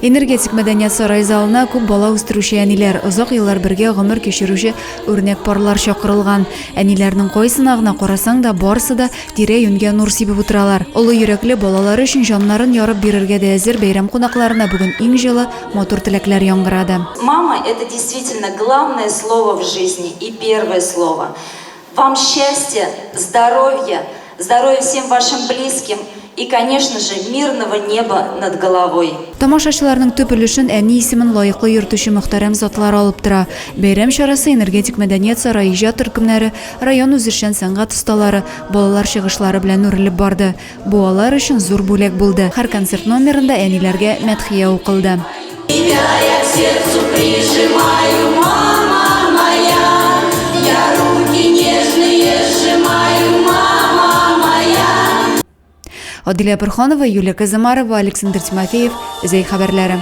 Энергетик мәдәният сарай залына күп бала үстерүче әниләр, озак еллар бергә гомер кичерүче үрнәк парлар чакырылган. Әниләрнең кай сынагына карасаң да барысы да тирә-юньгә нур сибеп утыралар. Олы йөрәкле балалары өчен җаннарын ярып бирергә дә әзер бәйрәм кунакларына бүген иң җылы матур теләкләр яңгырады. Мама – это действительно главное слово в жизни и первое слово. Вам счастья, здоровья, здоровья всем вашим близким и, конечно же, мирного неба над головой. Тамашачыларның төп өлешен әни исемен лаеклы йөртүче мөхтәрәм затлар алып тора. Бәйрәм чарасы энергетик мәдәният сарае иҗат төркемнәре, район үзешчән сәнгать осталары, балалар чыгышлары белән үрелеп барды. Бу алар өчен зур бүләк булды. Һәр концерт номерында әниләргә мәдхия укылды. Я к сердцу прижимаю, мама моя, я руки нежные сжимаю, мама моя. Адилә Пырханова, Юлия Казамарова, Александр Тимофеев, Зәй хәбәрләре.